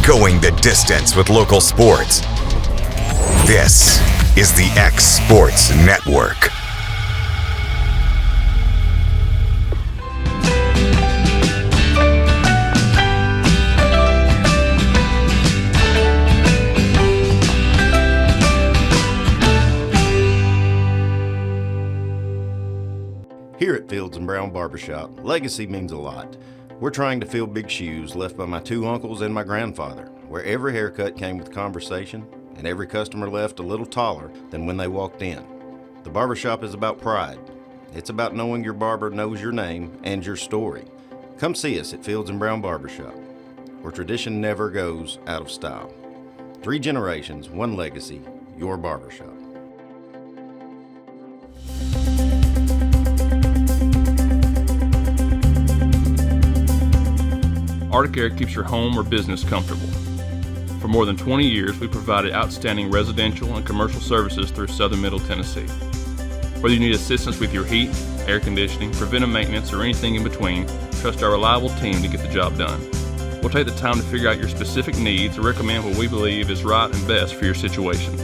Going the distance with local sports. This is the X Sports Network. Here at Fields and Brown Barbershop, legacy means a lot. We're trying to fill big shoes left by my two uncles and my grandfather, where every haircut came with conversation and every customer left a little taller than when they walked in. The barbershop is about pride. It's about knowing your barber knows your name and your story. Come see us at Fields and Brown Barbershop, where tradition never goes out of style. 3 generations, 1 legacy, your barbershop. Arctic Air keeps your home or business comfortable. For more than 20 years, we provided outstanding residential and commercial services through southern Middle Tennessee. Whether you need assistance with your heat, air conditioning, preventive maintenance, or anything in between, trust our reliable team to get the job done. We'll take the time to figure out your specific needs and recommend what we believe is right and best for your situation.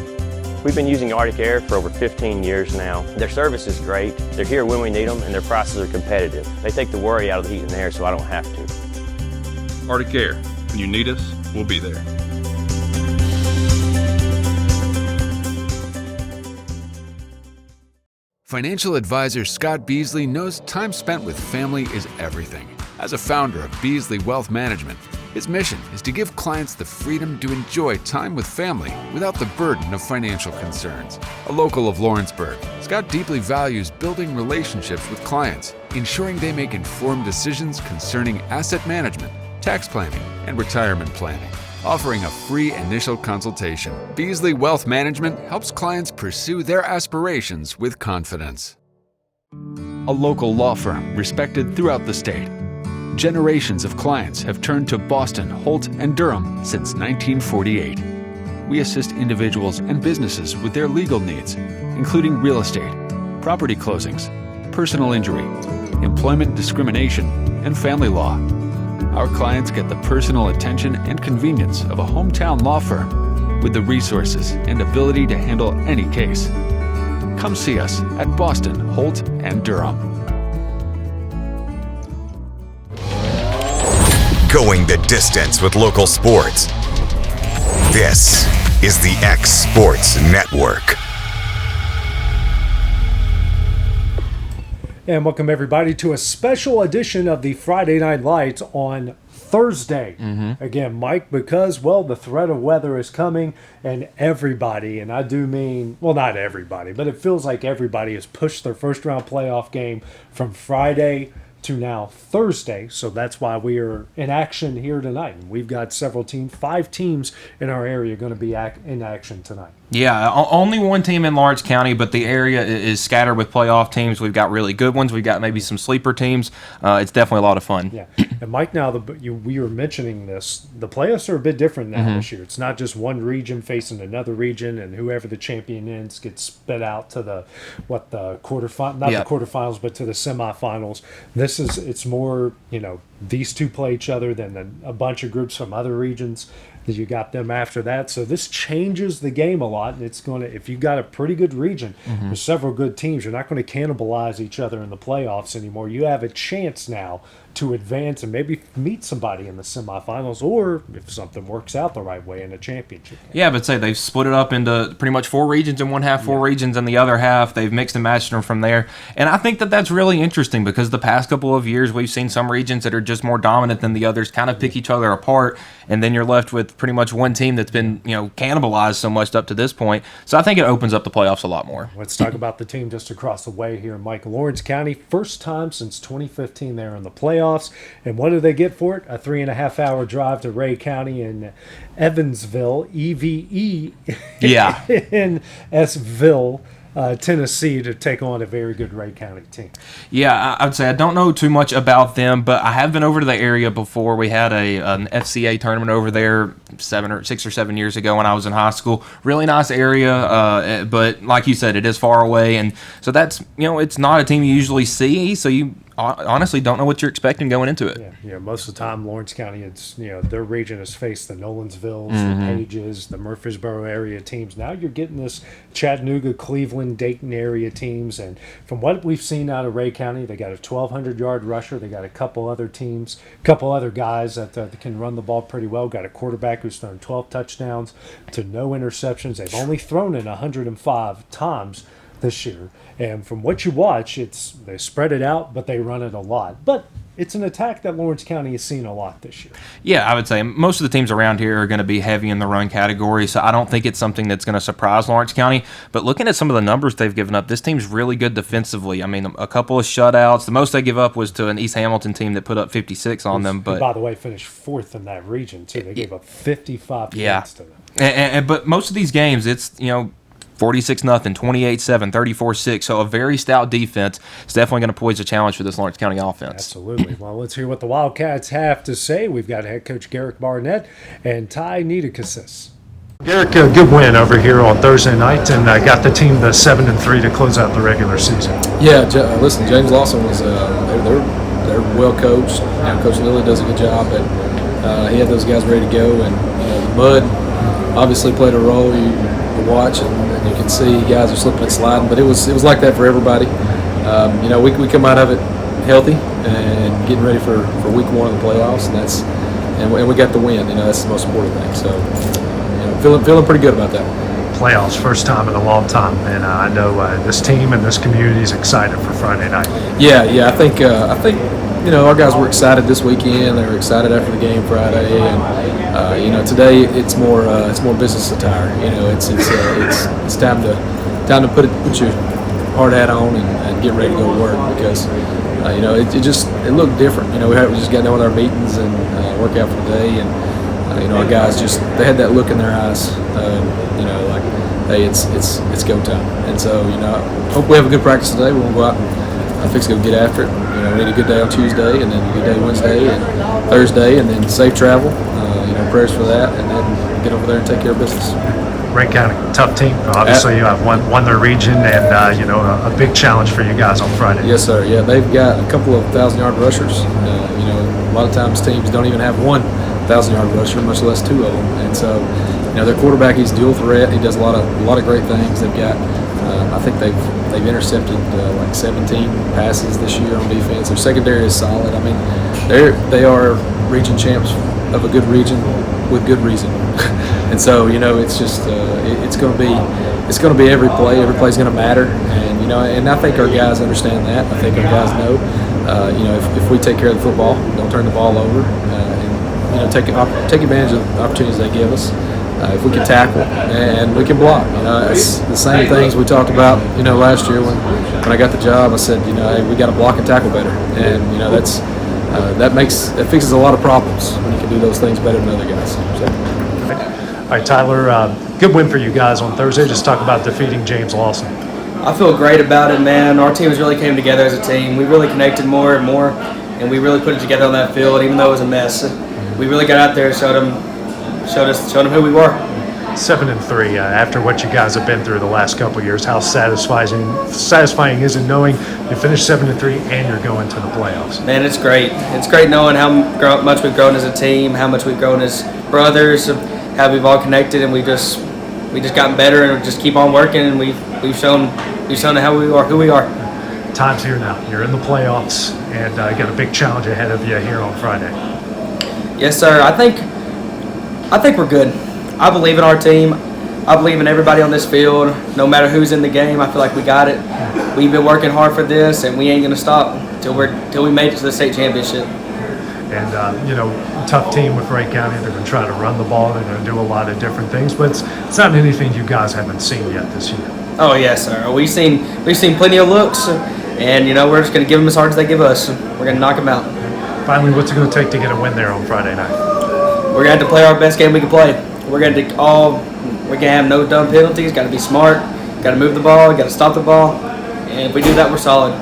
We've been using Arctic Air for over 15 years now. Their service is great, they're here when we need them, and their prices are competitive. They take the worry out of the heat and air so I don't have to. Arctic Air. When you need us, we'll be there. Financial advisor Scott Beasley knows time spent with family is everything. As a founder of Beasley Wealth Management, his mission is to give clients the freedom to enjoy time with family without the burden of financial concerns. A local of Lawrenceburg, Scott deeply values building relationships with clients, ensuring they make informed decisions concerning asset management, tax planning, and retirement planning. Offering a free initial consultation, Beasley Wealth Management helps clients pursue their aspirations with confidence. A local law firm respected throughout the state. Generations of clients have turned to Boston, Holt, and Durham since 1948. We assist individuals and businesses with their legal needs, including real estate, property closings, personal injury, employment discrimination, and family law. Our clients get the personal attention and convenience of a hometown law firm with the resources and ability to handle any case. Come see us at Boston, Holt, and Durham. Going the distance with local sports. This is the X Sports Network. And welcome everybody to a special edition of the Friday Night Lights on Thursday. Again, Mike, because, well, the threat of weather is coming and everybody, and I do mean, well, not everybody, but it feels like everybody has pushed their first round playoff game from Friday to now Thursday. So that's why we are in action here tonight. And we've got several teams, 5 teams in our area going to be in action tonight. Yeah, only one team in Lawrence County, but the area is scattered with playoff teams. We've got really good ones. We've got maybe some sleeper teams. It's definitely a lot of fun. Yeah. And Mike, now we were mentioning this. The playoffs are a bit different now this year. It's not just one region facing another region, and whoever the champion is gets spit out to the quarterfinals, not the quarterfinals, but to the semifinals. It's more, these two play each other than a bunch of groups from other regions. You got them after that, so this changes the game a lot. And it's going to, if you've got a pretty good region, there's several good teams, you're not going to cannibalize each other in the playoffs anymore. You have a chance now to advance and maybe meet somebody in the semifinals, or if something works out the right way, in a championship game. Yeah, but say they've split it up into pretty much 4 regions in one half, 4 regions in the other half. They've mixed and matched them from there. And I think that that's really interesting because the past couple of years we've seen some regions that are just more dominant than the others kind of pick each other apart, and then you're left with pretty much one team that's been, cannibalized so much up to this point. So I think it opens up the playoffs a lot more. Let's talk about the team just across the way here in Lawrence County. First time since 2015 they're in the playoffs. And what do they get for it? A 3.5-hour drive to Ray County in Evansville, E-V-E-N-S-ville, Tennessee, to take on a very good Ray County team. Yeah, I'd say I don't know too much about them, but I have been over to the area before. We had an FCA tournament over there 6 or 7 years ago when I was in high school. Really nice area, but like you said, it is far away, and so that's, it's not a team you usually see, so you honestly don't know what you're expecting going into it. Yeah, most of the time Lawrence County, it's their region has faced the Nolensvilles, the Pages, the Murfreesboro area teams. Now you're getting this Chattanooga, Cleveland, Dayton area teams, and from what we've seen out of Ray County, they got a 1,200-yard rusher. They got a couple other teams, couple other guys that can run the ball pretty well. Got a quarterback who's thrown 12 touchdowns to no interceptions. They've only thrown it 105 times this year, and from what you watch, they spread it out, but they run it a lot. But it's an attack that Lawrence County has seen a lot this year. Yeah, I would say most of the teams around here are going to be heavy in the run category, so I don't think it's something that's going to surprise Lawrence County. But looking at some of the numbers they've given up, this team's really good defensively. I mean, a couple of shutouts. The most they give up was to an East Hamilton team that put up 56 on them. But by the way, finished fourth in that region too. They gave up 55 points to them. But most of these games, it's 46-0, 28-7, 34-6. So a very stout defense. It's definitely going to pose a challenge for this Lawrence County offense. Absolutely. Well, let's hear what the Wildcats have to say. We've got head coach Garrick Barnett and Ty Niedekasis. Garrick, a good win over here on Thursday night, and got the team to 7-3 to close out the regular season. Yeah, listen, James Lawson was they're well coached. Coach Lilly does a good job, but he had those guys ready to go, and the mud obviously played a role. You watch and you can see guys are slipping and sliding, but it was like that for everybody. We come out of it healthy and getting ready for week one of the playoffs, and we got the win. That's the most important thing. So feeling pretty good about that. Playoffs, first time in a long time, and I know this team and this community is excited for Friday night. Yeah, I think our guys were excited this weekend. They were excited after the game Friday, and today it's more business attire. It's time to put your hard hat on and get ready to go to work, because it looked different. We just got done with our meetings and workout for the day, and our guys they had that look in their eyes. Like, hey, it's go time. And so hope we have a good practice today. We're gonna go out and fix to go get after it. We need a good day on Tuesday, and then a good day Wednesday and Thursday, and then safe travel. Prayers for that, and then get over there and take care of business. Ray County, tough team. Obviously, you have won their region, and a big challenge for you guys on Friday. Yes, sir. Yeah, they've got a couple of 1,000-yard rushers. A lot of times teams don't even have one 1,000-yard rusher, much less two of them. And so, their quarterback, he's dual threat. He does a lot of great things. They've got, I think they've intercepted like 17 passes this year on defense. Their secondary is solid. I mean, they are region champs of a good region with good reason. And so, it's just it's going to be every play. Every play is going to matter. And and I think our guys understand that. I think our guys know. If we take care of the football, don't turn the ball over, and take advantage of the opportunities they give us. If we can tackle and we can block, it's the same things we talked about, last year when I got the job. I said, hey, we got to block and tackle better, and that fixes a lot of problems when you can do those things better than other guys. So. All right, Tyler, good win for you guys on Thursday. Just talk about defeating James Lawson. I feel great about it, man. Our teams really came together as a team. We really connected more and more, and we really put it together on that field, even though it was a mess. We really got out there and showed them who we were. 7-3 after what you guys have been through the last couple of years. How satisfying is it knowing you finished 7-3 and you're going to the playoffs? Man, it's great. It's great knowing how much we've grown as a team, how much we've grown as brothers, how we've all connected, and we just gotten better and just keep on working, and we've shown how we are, who we are. Time's here now. You're in the playoffs, and got a big challenge ahead of you here on Friday. Yes, sir. I think we're good. I believe in our team. I believe in everybody on this field. No matter who's in the game, I feel like we got it. We've been working hard for this, and we ain't gonna stop till we make it to the state championship. And tough team with Ray County. They're gonna try to run the ball. They're gonna do a lot of different things, but it's not anything you guys haven't seen yet this year. Oh yes, sir. We've seen plenty of looks, and we're just gonna give them as hard as they give us. We're gonna knock them out. Finally, what's it gonna take to get a win there on Friday night? We're gonna have to play our best game we can play. We're gonna have no dumb penalties. Got to be smart. Got to move the ball. Got to stop the ball. And if we do that, we're solid.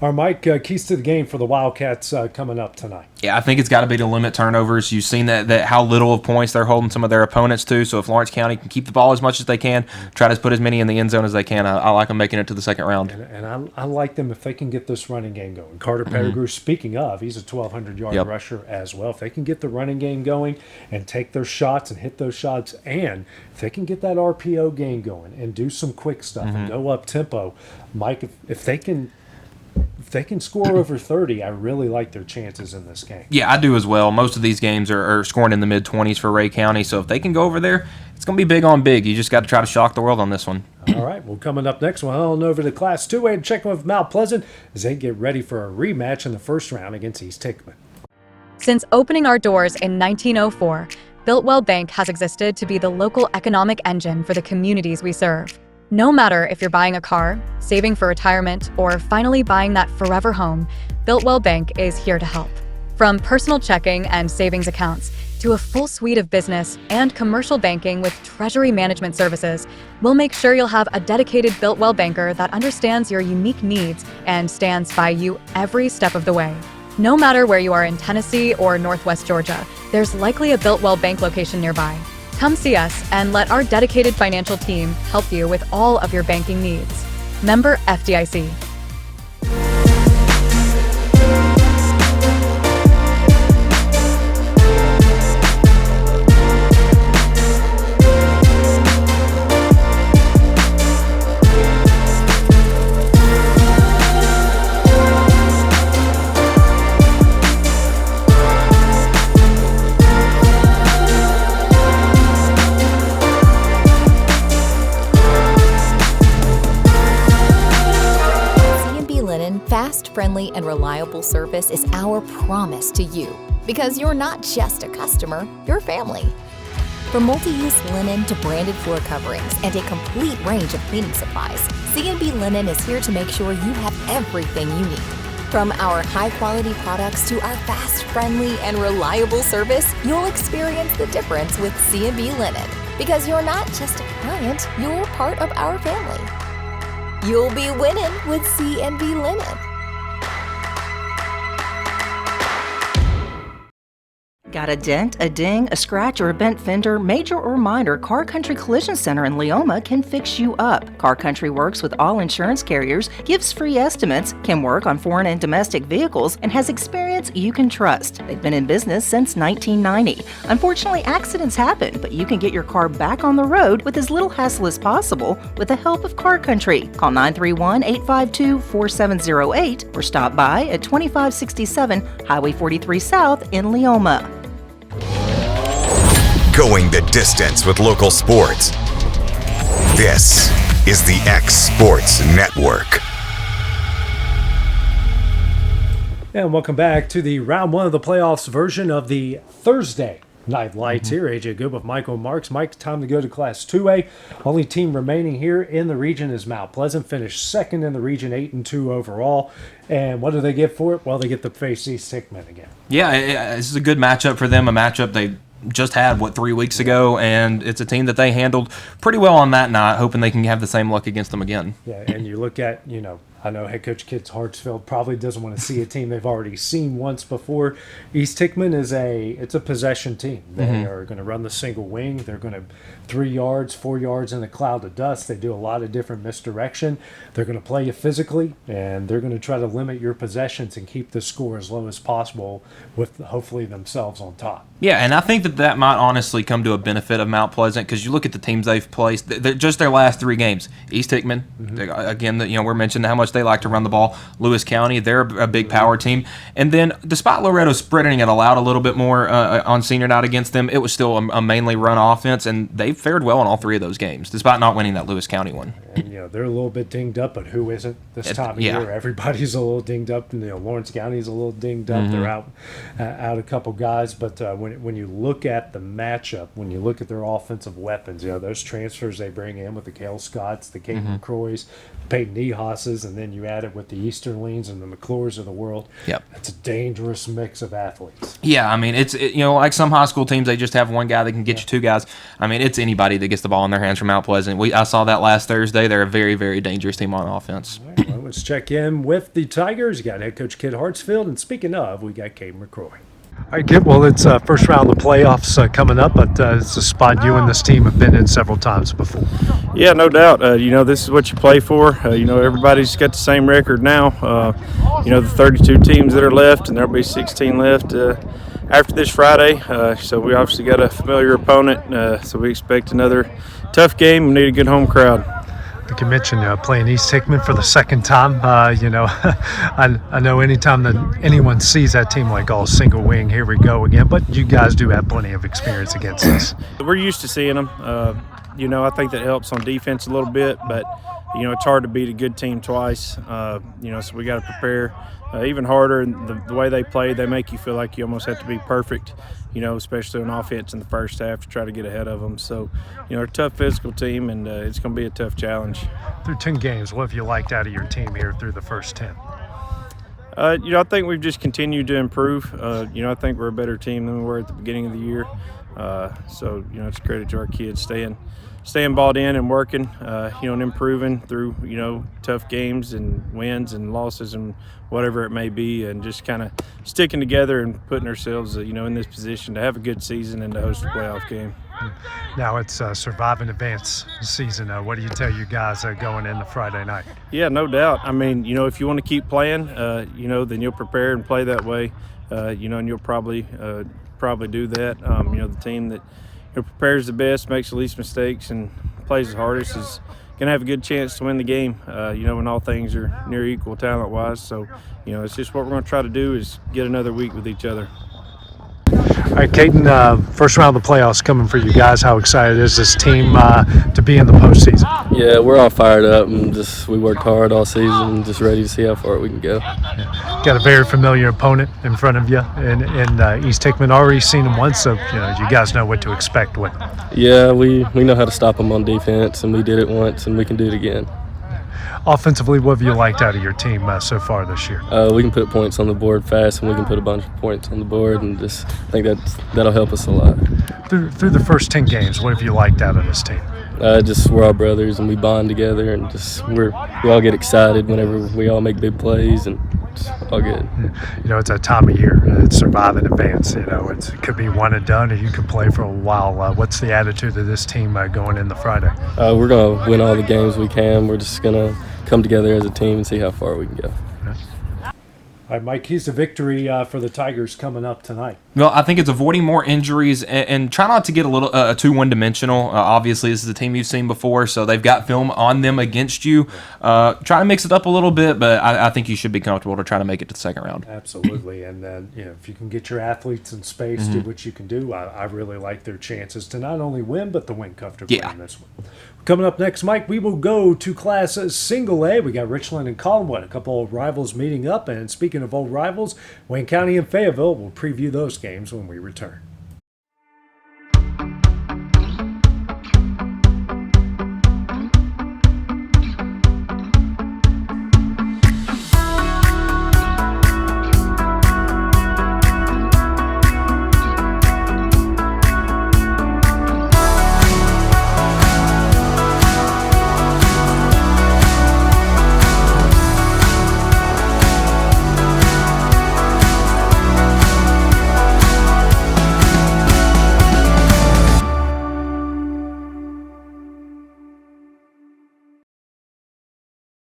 Our Mike, keys to the game for the Wildcats coming up tonight. Yeah, I think it's got to be to limit turnovers. You've seen that how little of points they're holding some of their opponents to. So if Lawrence County can keep the ball as much as they can, try to put as many in the end zone as they can, I like them making it to the second round. And I like them if they can get this running game going. Carter Pettigrew, speaking of, he's a 1,200-yard rusher as well. If they can get the running game going and take their shots and hit those shots, and if they can get that RPO game going and do some quick stuff and go up tempo, Mike, if they can score over 30, I really like their chances in this game. Yeah, I do as well. Most of these games are scoring in the mid-20s for Ray County, so if they can go over there, it's going to be big on big. You just got to try to shock the world on this one. All right, well, coming up next, we'll head on over to Class 2A and check in with Mount Pleasant as they get ready for a rematch in the first round against East Hickman. Since opening our doors in 1904, Builtwell Bank has existed to be the local economic engine for the communities we serve. No matter if you're buying a car, saving for retirement, or finally buying that forever home, Builtwell Bank is here to help. From personal checking and savings accounts to a full suite of business and commercial banking with treasury management services, we'll make sure you'll have a dedicated Builtwell banker that understands your unique needs and stands by you every step of the way. No matter where you are in Tennessee or Northwest Georgia, there's likely a Builtwell Bank location nearby. Come see us and let our dedicated financial team help you with all of your banking needs. Member FDIC. Fast, friendly, and reliable service is our promise to you, because you're not just a customer, you're family. From multi-use linen to branded floor coverings and a complete range of cleaning supplies, C&B Linen is here to make sure you have everything you need. From our high-quality products to our fast, friendly, and reliable service, you'll experience the difference with C&B Linen, because you're not just a client, you're part of our family. You'll be winning with C&B Linen. Got a dent, a ding, a scratch, or a bent fender? Major or minor, Car Country Collision Center in Leoma can fix you up. Car Country works with all insurance carriers, gives free estimates, can work on foreign and domestic vehicles, and has experience you can trust. They've been in business since 1990. Unfortunately, accidents happen, but you can get your car back on the road with as little hassle as possible with the help of Car Country. Call 931-852-4708 or stop by at 2567 Highway 43 South in Leoma. Going the distance with local sports. This is the X Sports Network. And welcome back to the round one of the playoffs version of the Thursday Night Lights here. AJ Good with Michael Marks. Mike, time to go to Class 2A. Only team remaining here in the region is Mount Pleasant. Finished second in the region, 8-2 overall. And what do they get for it? Well, they get to face East Hickman again. Yeah, this is a good matchup for them, a matchup they just had, 3 weeks ago, and it's a team that they handled pretty well on that night, hoping they can have the same luck against them again. Yeah, and you look at, I know head coach Kit Hartsfield probably doesn't want to see a team they've already seen once before. East Hickman is a possession team. They are going to run the single wing. They're going to 3 yards, 4 yards in a cloud of dust. They do a lot of different misdirection. They're going to play you physically, and they're going to try to limit your possessions and keep the score as low as possible with hopefully themselves on top. Yeah, and I think that might honestly come to a benefit of Mount Pleasant, because you look at the teams they've placed, just their last 3 games. East Hickman, again, we're mentioning how much they like to run the ball. Lewis County, they're a big power team. And then despite Loretto spreading it allowed a little bit more on senior night against them, it was still a mainly run offense, and they fared well in all 3 of those games, despite not winning that Lewis County one. And, they're a little bit dinged up, but who isn't this time of year? Everybody's a little dinged up, and Lawrence County's a little dinged up. They're out a couple guys, but when you look at the matchup, when you look at their offensive weapons, those transfers they bring in with the Cale Scotts, the Kate McCroys, Peyton Ehasses, and then you add it with the Easterlings and the McClures of the world. Yep. It's a dangerous mix of athletes. Yeah, I mean, like some high school teams, they just have one guy that can get you two guys. I mean, it's anybody that gets the ball in their hands from Mount Pleasant. I saw that last Thursday. They're a very, very dangerous team on offense. All right, well, let's check in with the Tigers. You got head coach Kid Hartsfield, and speaking of, we got Kate McCroy. All right, Kit, well, it's first round of the playoffs coming up, but it's a spot you and this team have been in several times before. Yeah, no doubt. This is what you play for. Everybody's got the same record now. The 32 teams that are left, and there'll be 16 left after this Friday. So we obviously got a familiar opponent, so we expect another tough game. We need a good home crowd. Like you mentioned, playing East Hickman for the second time. I know anytime that anyone sees that team like, oh, single wing, here we go again. But you guys do have plenty of experience against us. We're used to seeing them. I think that helps on defense a little bit. But, it's hard to beat a good team twice. So we got to prepare even harder. And the way they play, they make you feel like you almost have to be perfect, especially on offense in the first half to try to get ahead of them. So, a tough physical team, and it's going to be a tough challenge. Through 10 games, what have you liked out of your team here through the first 10? I think we've just continued to improve. I think we're a better team than we were at the beginning of the year. So, it's a credit to our kids staying balled in and working, and improving through, tough games and wins and losses and whatever it may be, and just kind of sticking together and putting ourselves, in this position to have a good season and to host a playoff game. Now it's survive and advance season. What do you tell you guys going into Friday night? Yeah, no doubt. I mean, if you want to keep playing, then you'll prepare and play that way, and you'll probably do that. The team that prepares the best, makes the least mistakes, and plays the hardest is going to have a good chance to win the game, when all things are near equal talent-wise. So, it's just what we're going to try to do is get another week with each other. All right, Caden, first round of the playoffs coming for you guys. How excited is this team to be in the postseason? Yeah, we're all fired up and we worked hard all season, just ready to see how far we can go. Yeah. Got a very familiar opponent in front of you in East Hickman. Already seen them once, so you guys know what to expect with them. Yeah, we know how to stop them on defense, and we did it once, and we can do it again. Offensively, what have you liked out of your team so far this year? We can put points on the board fast, and we can put a bunch of points on the board, and I think that'll help us a lot. Through the first 10 games, what have you liked out of this team? We're all brothers, and we bond together, and we all get excited whenever we all make big plays, and it's all good. It's a time of year. It's survive and advance. It could be one and done, or you could play for a while. What's the attitude of this team going into Friday? We're going to win all the games we can. We're just going to come together as a team and see how far we can go. All right, Mike, here's a victory for the Tigers coming up tonight. Well, I think it's avoiding more injuries and try not to get a too one-dimensional. Obviously, this is a team you've seen before, so they've got film on them against you. Try to mix it up a little bit, but I think you should be comfortable to try to make it to the second round. Absolutely, and then if you can get your athletes in space, do what you can do. I really like their chances to not only win, but to win comfortably in this one. Coming up next, Mike, we will go to Class Single A. We got Richland and Collinnwood, a couple of rivals meeting up. And speaking of old rivals, Wayne County and Fayetteville will preview those games when we return.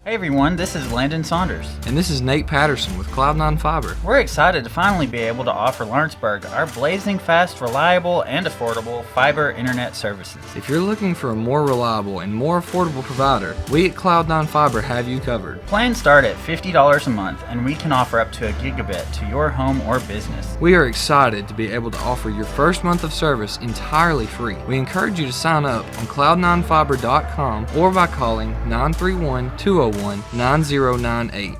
Hey everyone, this is Landon Saunders. And this is Nate Patterson with Cloud9 Fiber. We're excited to finally be able to offer Lawrenceburg our blazing fast, reliable, and affordable fiber internet services. If you're looking for a more reliable and more affordable provider, we at Cloud9 Fiber have you covered. Plans start at $50 a month, and we can offer up to a gigabit to your home or business. We are excited to be able to offer your first month of service entirely free. We encourage you to sign up on cloud9fiber.com or by calling 931-201-9098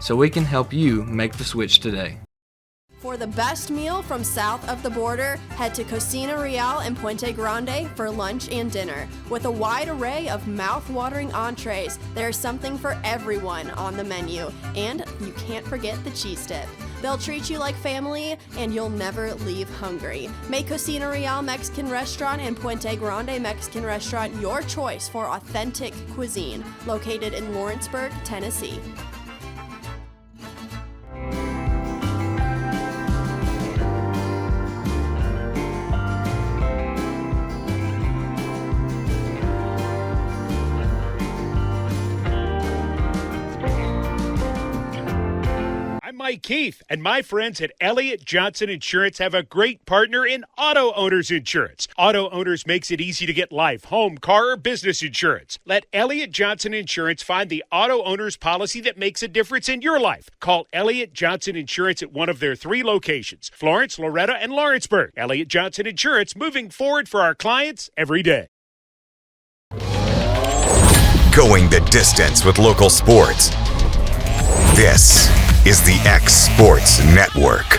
so we can help you make the switch today. For the best meal from south of the border, head to Co Rhea in Puente Grande for lunch and dinner. With a wide array of mouth-watering entrees, there's something for everyone on the menu. And you can't forget the cheese dip. They'll treat you like family, and you'll never leave hungry. Make Co Rhea Mexican Restaurant and Puente Grande Mexican Restaurant your choice for authentic cuisine, located in Lawrenceburg, Tennessee. Mike Keith, and my friends at Elliott Johnson Insurance have a great partner in Auto Owners Insurance. Auto Owners makes it easy to get life, home, car, or business insurance. Let Elliott Johnson Insurance find the Auto Owners policy that makes a difference in your life. Call Elliott Johnson Insurance at one of their 3 locations, Florence, Loretto, and Lawrenceburg. Elliott Johnson Insurance, moving forward for our clients every day. Going the distance with local sports. This is the X Sports Network.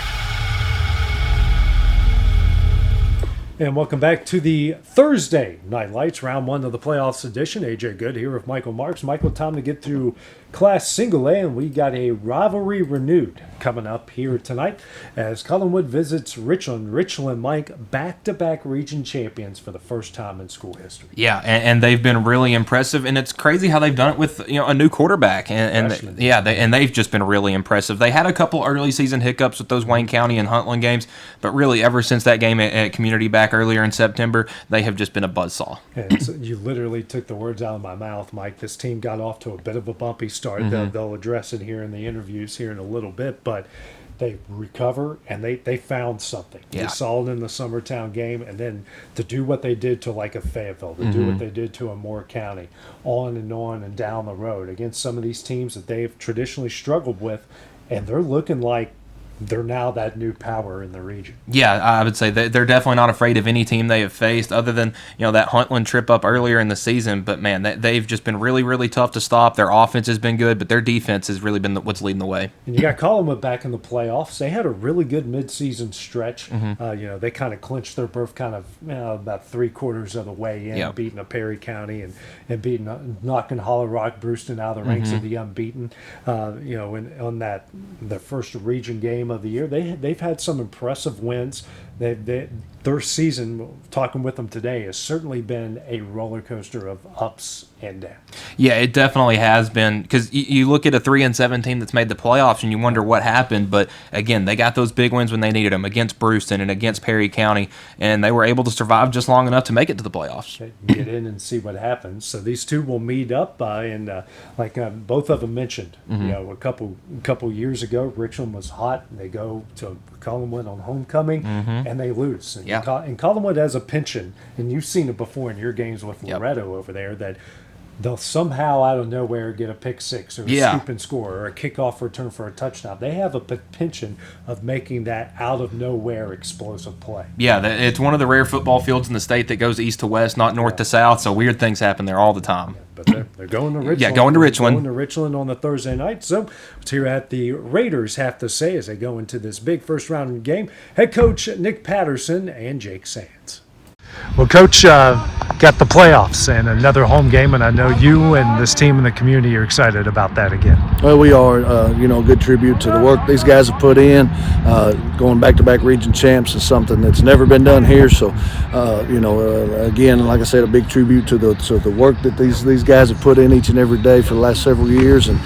And welcome back to the Thursday Night Lights, round 1 of the playoffs edition. AJ Good here with Michael Marks. Michael, time to get through Class Single A, and we got a rivalry renewed coming up here tonight as Collinnwood visits Richland. Richland, Mike, back-to-back region champions for the first time in school history. Yeah, and they've been really impressive, and it's crazy how they've done it with a new quarterback, and they've just been really impressive. They had a couple early season hiccups with those Wayne County and Huntland games, but really ever since that game at Community back earlier in September, they have just been a buzzsaw. And so you literally took the words out of my mouth, Mike. This team got off to a bit of a bumpy start. They'll address it here in the interviews here in a little bit, but they recover and they found something. Yeah. We saw it in the Summertown game, and then to do what they did to like a Fayetteville, to do what they did to a Moore County, on and down the road against some of these teams that they've traditionally struggled with, and they're looking like they're now that new power in the region. Yeah, I would say they're definitely not afraid of any team they have faced, other than that Huntland trip up earlier in the season. But man, they've just been really, really tough to stop. Their offense has been good, but their defense has really been what's leading the way. And you got Collinnwood back in the playoffs. They had a really good midseason stretch. They kind of clinched their berth kind of about 3/4 of the way in, beating a Perry County and knocking Hollow Rock Brewston out of the ranks of the unbeaten. On that the first region game of the year, they've had some impressive wins. Their season, talking with them today, has certainly been a roller coaster of ups and downs. Yeah, it definitely has been, because you look at a 3-7 team that's made the playoffs and you wonder what happened, but again, they got those big wins when they needed them against Brewston and against Perry County, and they were able to survive just long enough to make it to the playoffs. Get in and see what happens. So these two will meet up, and both of them mentioned, a couple years ago, Richland was hot. They go to Collinnwood on homecoming, and they lose. And Collinnwood has a penchant, and you've seen it before in your games with Loretto over there, that they'll somehow out of nowhere get a pick six or a scoop and score or a kickoff return for a touchdown. They have a penchant of making that out of nowhere explosive play. Yeah, it's one of the rare football fields in the state that goes east to west, not north to south, so weird things happen there all the time. But they're going to Richland. Yeah, going to Richland. Going to Richland on the Thursday night. So let's hear what the Raiders have to say as they go into this big first-round game. Head coach Nick Patterson and Jake Sands. Well, Coach, got the playoffs and another home game, and I know you and this team in the community are excited about that again. Well, we are. Good tribute to the work these guys have put in. Going back-to-back region champs is something that's never been done here. So, again, like I said, a big tribute to the work that these guys have put in each and every day for the last several years, and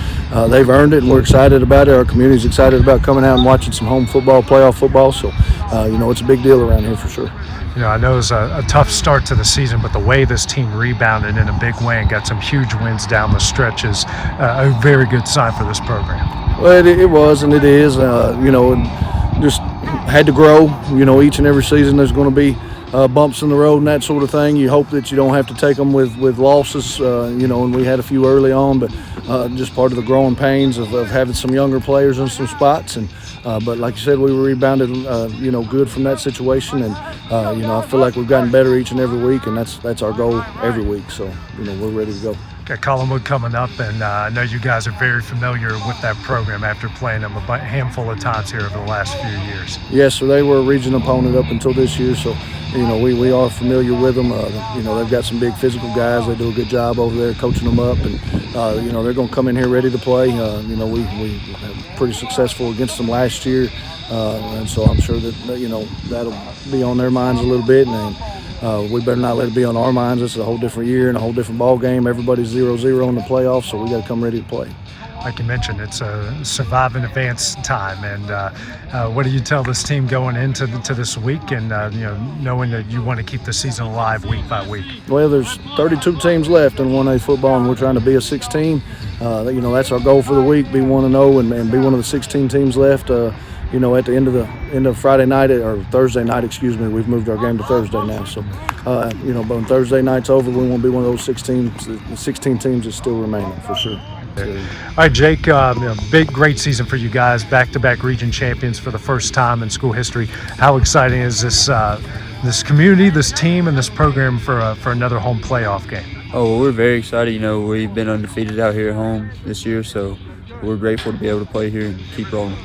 they've earned it, and we're excited about it. Our community's excited about coming out and watching some home football, playoff football. So, it's a big deal around here for sure. I know it was a tough start to the season, but the way this team rebounded in a big way and got some huge wins down the stretch is a very good sign for this program. Well, it was and it is. Just had to grow. Each and every season there's going to be bumps in the road and that sort of thing. You hope that you don't have to take them with losses, and we had a few early on, but just part of the growing pains of having some younger players in some spots. But like you said, we rebounded, good from that situation, and I feel like we've gotten better each and every week, and that's our goal every week. So, we're ready to go. Got Collinnwood coming up, and I know you guys are very familiar with that program after playing them a handful of times here over the last few years. Yes, so they were a region opponent up until this year, so we are familiar with them. They've got some big physical guys. They do a good job over there coaching them up, and they're going to come in here ready to play. We were pretty successful against them last year, and so I'm sure that that'll be on their minds a little bit, and we better not let it be on our minds. It's a whole different year and a whole different ball game. Everybody's 0-0 in the playoffs, so we got to come ready to play. Like you mentioned, it's a survive and advance time. And what do you tell this team going into this week, and knowing that you want to keep the season alive week by week? Well, there's 32 teams left in 1A football, and we're trying to be a 16. That's our goal for the week: be 1-0 and be one of the 16 teams left. At the end of Friday night or Thursday night, we've moved our game to Thursday now. So, but when Thursday night's over, we won't be one of those 16 teams that's still remaining for sure. All right, Jake, great season for you guys, back-to-back region champions for the first time in school history. How exciting is this community, this team, and this program for another home playoff game? Oh, well, we're very excited. We've been undefeated out here at home this year, so we're grateful to be able to play here and keep rolling.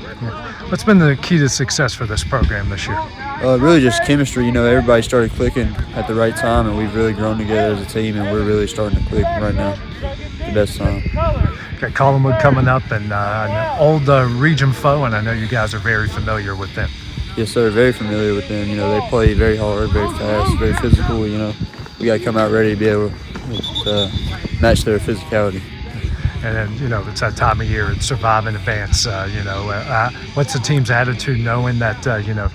What's been the key to success for this program this year? Really just chemistry. Everybody started clicking at the right time, and we've really grown together as a team, and we're really starting to click right now. The best time. Got Collinnwood coming up, and an old region foe, and I know you guys are very familiar with them. Yes, sir. Very familiar with them. They play very hard, very fast, very physical. We got to come out ready to be able to match their physicality. And then, it's that time of year, it's survive in advance. What's the team's attitude knowing that,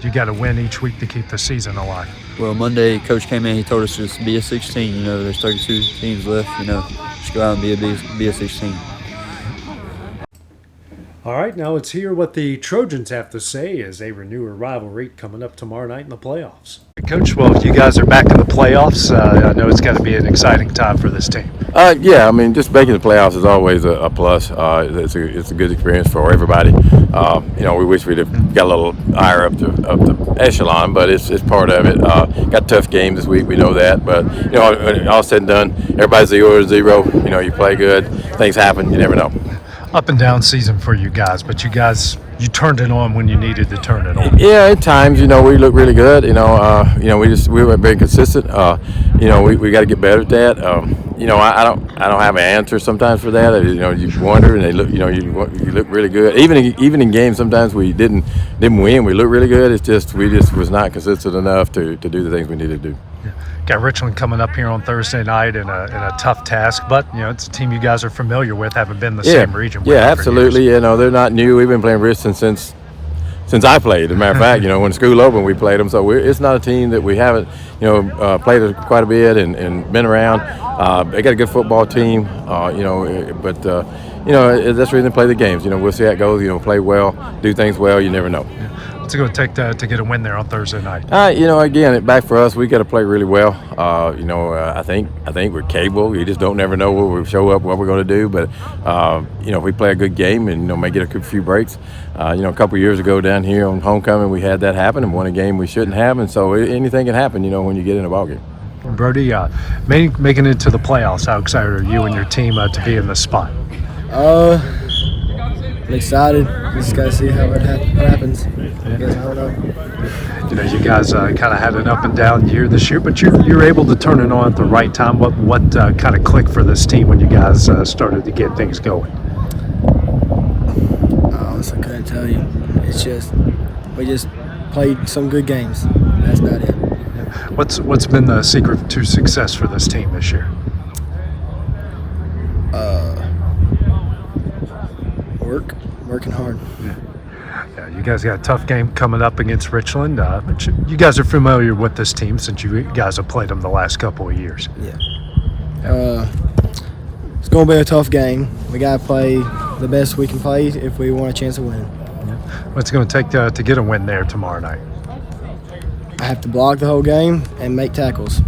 you got to win each week to keep the season alive? Well, Monday, Coach came in, he told us to just be a 16. There's 32 teams left, just go out and be a 16. All right, now let's hear what the Trojans have to say as they renew a rivalry coming up tomorrow night in the playoffs. Coach, well, you guys are back in the playoffs. I know it's got to be an exciting time for this team. Just making the playoffs is always a plus. It's a good experience for everybody. We wish we'd have got a little higher up the echelon, but it's part of it. Got tough games this week, we know that. But all said and done, everybody's 0-0. You play good, things happen. You never know. Up and down season for you guys, but you turned it on when you needed to turn it on. Yeah, at times, we look really good. We were very consistent. We got to get better at that. I don't have an answer sometimes for that. You wonder, and they look. You look really good. Even in games, sometimes we didn't win. We look really good. It's just we was not consistent enough to do the things we needed to do. Yeah. Got Richland coming up here on Thursday night in a tough task, but it's a team you guys are familiar with, haven't been in the same region. Yeah, absolutely. They're not new. We've been playing Richland since I played. As a matter of fact, when school opened, we played them. So it's not a team that we haven't, played quite a bit and been around. They got a good football team, but that's the reason they play the games. We'll see how it goes. Play well, do things well. You never know. Yeah. What's it going to take to get a win there on Thursday night? Again, back for us, we got to play really well. I think we're capable. You just don't never know what we show up, what we're going to do. But if we play a good game and may get a few breaks. A couple years ago down here on homecoming, we had that happen and won a game we shouldn't have, and so anything can happen. When you get in a ball game. Brody, making it to the playoffs, how excited are you and your team to be in this spot? I'm excited. Just gotta see how it happens. I guess I don't know. You guys kind of had an up and down year this year, but you're able to turn it on at the right time. What kind of clicked for this team when you guys started to get things going? I couldn't tell you. It's just we just played some good games. That's about it. What's been the secret to success for this team this year? Working hard. Yeah, you guys got a tough game coming up against Richland. But you guys are familiar with this team since you guys have played them the last couple of years. Yeah. It's going to be a tough game. We got to play the best we can play if we want a chance of winning. Yeah. What's it going to take to get a win there tomorrow night? I have to block the whole game and make tackles.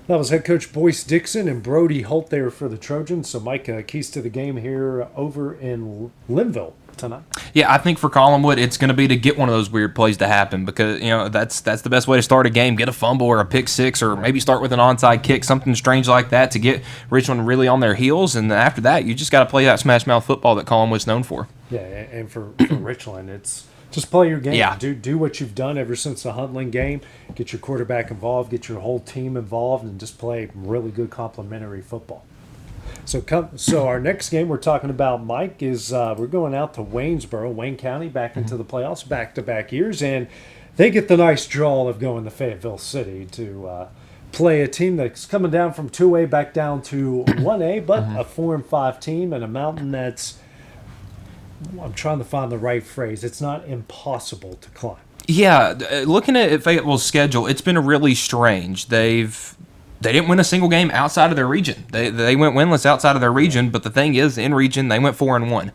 That was head coach Boyce Dixon and Brody Holt there for the Trojans. So, Mike, keys to the game here over in Linville tonight. Yeah, I think for Collinnwood, it's going to be to get one of those weird plays to happen because, that's the best way to start a game. Get a fumble or a pick six, or maybe start with an onside kick, something strange like that to get Richland really on their heels. And then after that, you just got to play that smash mouth football that Collinnwood's known for. Yeah, and for Richland, it's just play your game. Yeah. Do what you've done ever since the Huntland game. Get your quarterback involved, get your whole team involved, and just play really good complementary football. So our next game we're talking about, Mike, is we're going out to Waynesboro, Wayne County, back into the playoffs, back-to-back years, and they get the nice draw of going to Fayetteville City to play a team that's coming down from 2A back down to 1A, but a 4-5 team and a mountain that's, I'm trying to find the right phrase, it's not impossible to climb. Yeah, looking at Fayetteville's schedule, it's been really strange. They didn't win a single game outside of their region. They went winless outside of their region, but the thing is, in region, they went 4-1,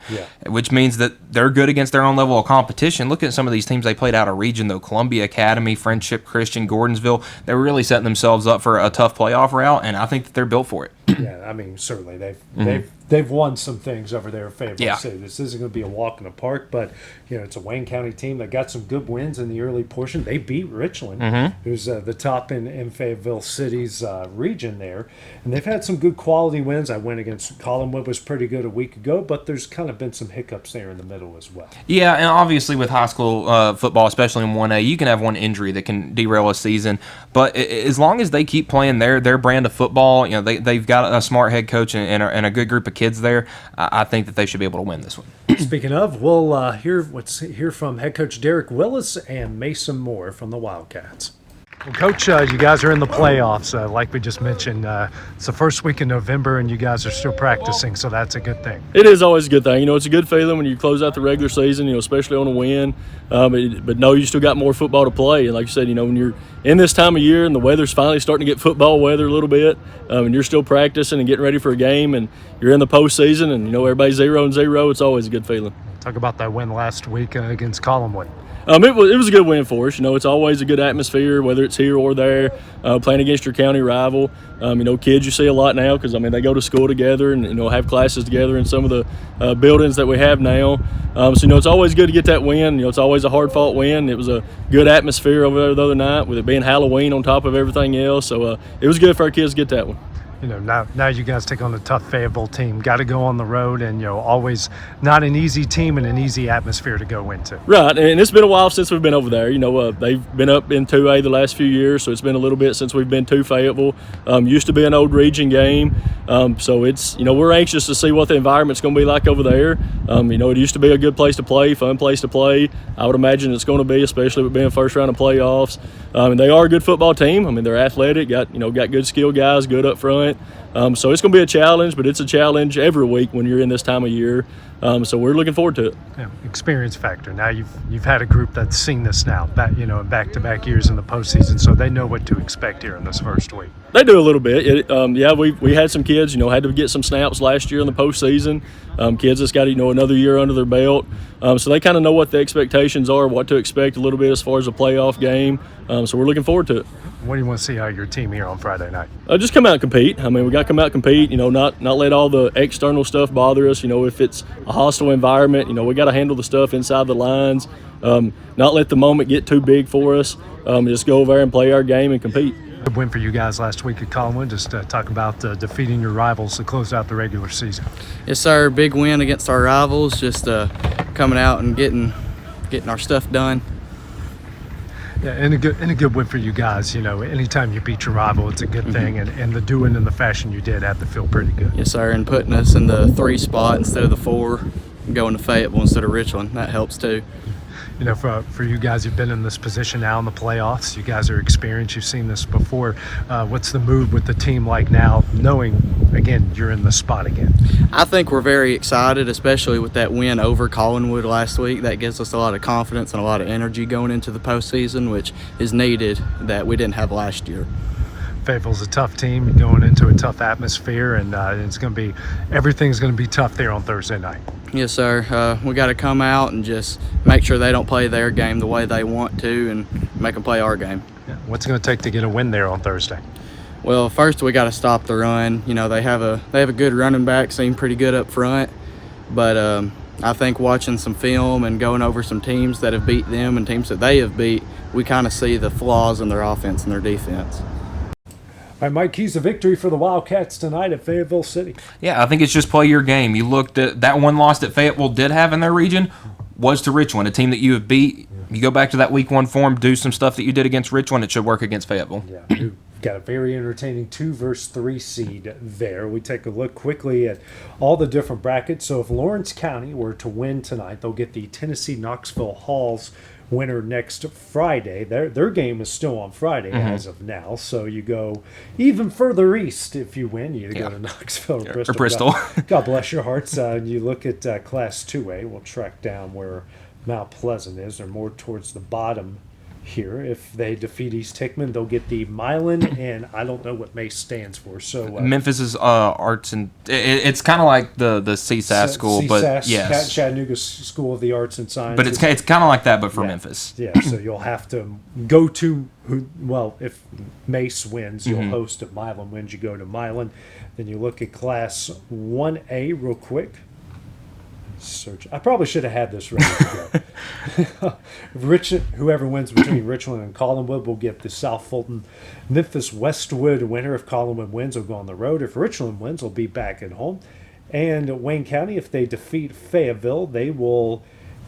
which means that they're good against their own level of competition. Look at some of these teams they played out of region, though. Columbia Academy, Friendship Christian, Gordonsville. They were really setting themselves up for a tough playoff route, and I think that they're built for it. Yeah, I mean, certainly they've won some things over there at Fayetteville City. This isn't going to be a walk in the park, but it's a Wayne County team that got some good wins in the early portion. They beat Richland, who's the top in Fayetteville City's region there, and they've had some good quality wins. I went against Collinnwood, was pretty good a week ago, but there's kind of been some hiccups there in the middle as well. Yeah, and obviously with high school football, especially in 1A, you can have one injury that can derail a season. But as long as they keep playing their brand of football, they've got a smart head coach and a good group of kids there. I think that they should be able to win this one. Speaking of, we'll hear from head coach Derek Willis and Mason Moore from the Wildcats. Well, Coach, you guys are in the playoffs, like we just mentioned. It's the first week in November, and you guys are still practicing, so that's a good thing. It is always a good thing. It's a good feeling when you close out the regular season, especially on a win. But no, you still got more football to play. And like you said, when you're in this time of year and the weather's finally starting to get football weather a little bit, and you're still practicing and getting ready for a game, and you're in the postseason, and everybody's 0-0, it's always a good feeling. Talk about that win last week against Collinnwood. It was a good win for us. It's always a good atmosphere, whether it's here or there, playing against your county rival. Kids you see a lot now because, they go to school together and, have classes together in some of the buildings that we have now. So, it's always good to get that win. It's always a hard-fought win. It was a good atmosphere over there the other night with it being Halloween on top of everything else. So, it was good for our kids to get that one. Now you guys take on a tough Fayetteville team. Got to go on the road, and always not an easy team and an easy atmosphere to go into. Right, and it's been a while since we've been over there. They've been up in 2A the last few years, so it's been a little bit since we've been to Fayetteville. Used to be an old region game, so it's we're anxious to see what the environment's going to be like over there. It used to be a good place to play, fun place to play. I would imagine it's going to be, especially with being first round of playoffs. And they are a good football team. They're athletic, got good skilled guys, good up front. So it's going to be a challenge, but it's a challenge every week when you're in this time of year. So we're looking forward to it. Yeah, experience factor. Now you've had a group that's seen this now, in back-to-back years in the postseason, so they know what to expect here in this first week. They do a little bit. We had some kids, had to get some snaps last year in the postseason. Kids that's got another year under their belt, so they kind of know what the expectations are, what to expect a little bit as far as a playoff game. So we're looking forward to it. What do you want to see out of your team here on Friday night? Just come out and compete. We got to come out and compete. Not let all the external stuff bother us. If it's a hostile environment, we got to handle the stuff inside the lines. Not let the moment get too big for us. Just go over there and play our game and compete. Good win for you guys last week at Collinnwood. Just talk about defeating your rivals to close out the regular season. Yes, sir. Big win against our rivals. Just coming out and getting our stuff done. Yeah, and a good win for you guys. Anytime you beat your rival, it's a good thing. And the doing in the fashion you did had to feel pretty good. Yes, sir. And putting us in the 3 spot instead of the 4, going to Fayetteville instead of Richland, that helps too. For you guys who've been in this position now in the playoffs, you guys are experienced, you've seen this before. What's the mood with the team like now, knowing, again, you're in the spot again? I think we're very excited, especially with that win over Collinnwood last week. That gives us a lot of confidence and a lot of energy going into the postseason, which is needed that we didn't have last year. Fayetteville's a tough team going into a tough atmosphere, and everything's going to be tough there on Thursday night. Yes, sir. We got to come out and just make sure they don't play their game the way they want to, and make them play our game. Yeah. What's it going to take to get a win there on Thursday? Well, first we got to stop the run. They have a good running back, seem pretty good up front, but I think watching some film and going over some teams that have beat them and teams that they have beat, we kind of see the flaws in their offense and their defense. All right, Mike, keys to victory for the Wildcats tonight at Fayetteville City. Yeah, I think it's just play your game. You looked at that one loss that Fayetteville did have in their region was to Richland, a team that you have beat. You go back to that week 1 form, do some stuff that you did against Richland, it should work against Fayetteville. Yeah, we've got a very entertaining 2 versus 3 seed there. We take a look quickly at all the different brackets. So if Lawrence County were to win tonight, they'll get the Tennessee Knoxville Halls winner next Friday. Their game is still on Friday as of now. So you go even further east if you win. You go to Knoxville or Bristol. God bless your hearts. You look at Class 2A. We'll track down where Mount Pleasant is. They're more towards the bottom here. If they defeat East Hickman, they'll get the Milan, and I don't know what Mace stands for. So Memphis is arts and it's kind of like the CSAS school, but yes, Chattanooga School of the Arts and Sciences. But it's kind of like that, but for Memphis. Yeah, so you'll have to go to if Mace wins, you'll host. If Milan wins, you go to Milan. Then you look at Class 1A real quick. Search. I probably should have had this ready to go. Whoever wins between Richland and Collinnwood will get the South Fulton Memphis Westwood winner. If Collinnwood wins, they'll go on the road. If Richland wins, they'll be back at home. And Wayne County, if they defeat Fayetteville, they will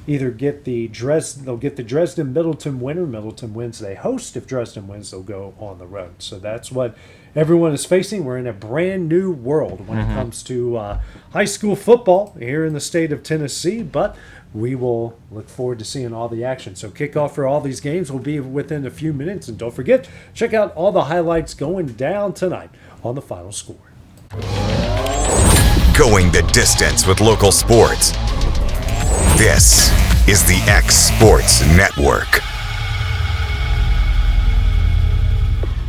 either get the Dresden Middleton winner. Middleton wins, they host. If Dresden wins, they'll go on the road. So that's what everyone is facing. We're in a brand new world when it comes to high school football here in the state of Tennessee, but we will look forward to seeing all the action. So kickoff for all these games will be within a few minutes, and don't forget, check out all the highlights going down tonight on The Final Score. Going the distance with local sports. This is the X Sports Network.